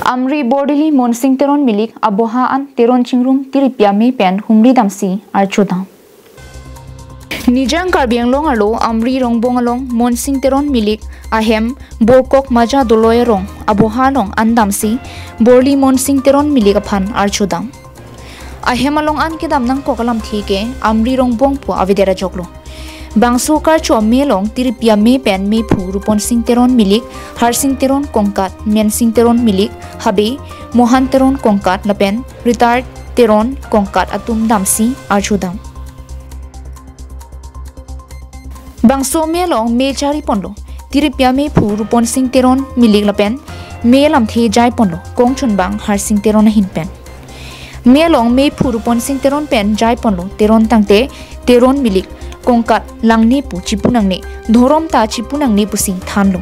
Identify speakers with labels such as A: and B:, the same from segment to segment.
A: Amri Bordili Monsing Teron Milik Aboha an Teron Chingrum Tiripia Me Pen Humri Damsi Archodam. Nijang Karbiang Long Alo Amri Rongbong Along Monsing Teron Milik Ahem Borkok Maja Doloy Rong Aboha Long Andamsi Borli Monsing Teron Milik Apan Archodam. Ahem along an kedam nang kokalam thike Amri Rongbong po avidera joglo. Bangso kar cho melong tiripia me pen me phu rupon sing teron milik har sing teron kongkat men sing teron milik habe mohan teron kongkat lapen retard teron kongkat atum damsi archodam. Bangso melong me chari ponlo tiripia me phu rupon sing teron milik lapen me lam the jai ponlo kongchun bang har sing teron hin pen. Melong me phu rupon sing teron pen jai ponlo teron tangte teron milik kongkat langni pu chipunangni dhorom ta chipunangni pusing thanlo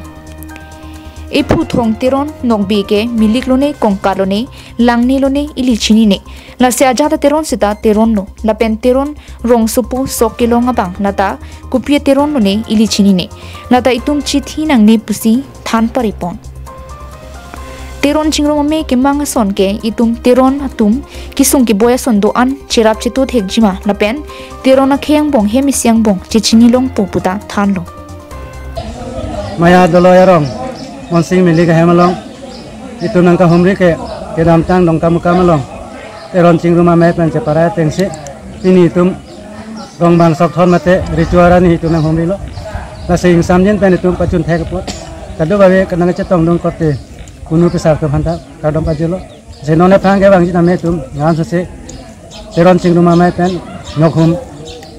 A: epu thong teron nokbi ke milik lone kongkat lone langni lone ilichini ne lasya jata teron sita teron no lapen teron rong supu sokilong abang nata kupie teron lone ilichini ne nata itum chithi nangni pusi than paripon teron chingrom me kemang son ke itum teron atum kisung ki boya son do an chirap chitu thekjima lapen teron akheng bong hemi siang bong chichini long puputa thanlo
B: maya dolo yarong monsing milik hemalong itum nang ka humri ke kedam tang dong kamu kamalong teron chingrom me pen chepara tengse ini itum rong bang sok thon mate richuara ni itum nang humri lo la sing samjen pen itum pachun thek pot kadu babe kanang chetong dong kote kunu pisar ke phanta kadam pajelo senone phang ke bang ji name tum ngam se teron chingrum ma pen nokhum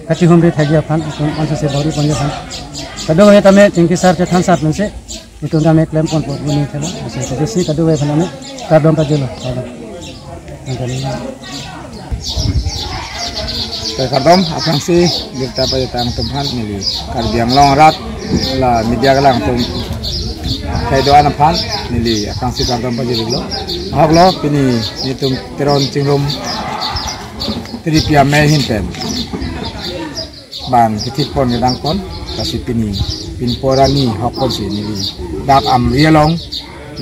B: kachi humri thagia phan tum ansa se bori ponje phan kadu we tame chingki sar che than sat nse itum tame klem pon pon ni thela se se si kadu we phane kadam pajelo
C: kadam akang si dirta pa tang tumhan mili Karbiang Long rat la media galang tum kay doan aphan nili akang si kadam pa jilo haglo pini nitum teron chingrum tiripia me hinten ban kitik pon gedang pon kasi pini pin porani hokon si nili dak am rialong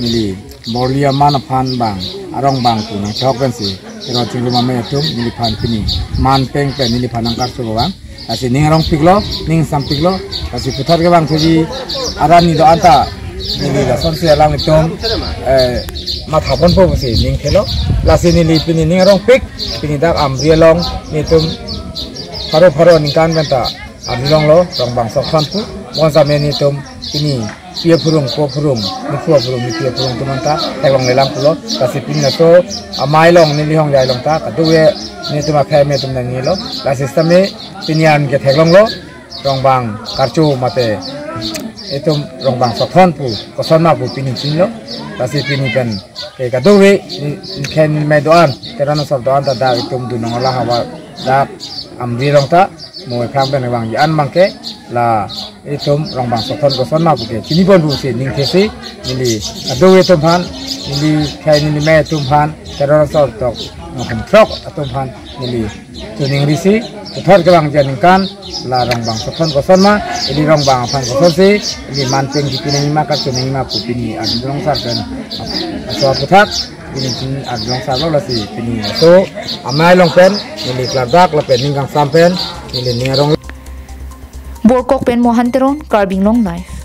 C: nili borlia man aphan bang arong bang punang choken si teron chingrum me tum nili phan pini man peng pe nili phanang kar so bang kasi ning arong piglo ning sam piglo kasi puthar ke bang thuji arani do anta nili la son se lang itom ma thapon po si ning thelo la si nili pini ning rong pik pini dak am rialong nitum pharo ningkan benta am long lo rong bang sok khan pu mon sa me nitum pini pia phurung po phurung ni phurung ni pia phurung tumanta eklong lelang pulo kasi pini na to amai long nili hong jai long ta kaduwe nitum a khay me tum na ni lo la system me pinian ke theklong lo rong bang karchu mate itum rong bang sokhon pu koson ma pu pini chinlo kasi pini pen ke kaduwe ken me doan terana sob doan ta da itum du nongala hawa da amri rong ta mo kham ben bang yan mangke la itum rong bang sokhon koson ma pu ke chini pon pu se ning thesi nili kaduwe tum phan nili khai nili me tum phan terana sob tok nokham throk atum phan nili tuning risi thor ke bang janingkan la rong bang sokhon koson ma ini rong bang phan koson si ini manpeng di pini ma ka tuning ma pu pini adrong sar kan so puthak ini pini adrong sar lo si pini so amai long pen ini klabak la pen ningkang sampen ini nirong
A: Borkok pen mohan teron Karbiang Long life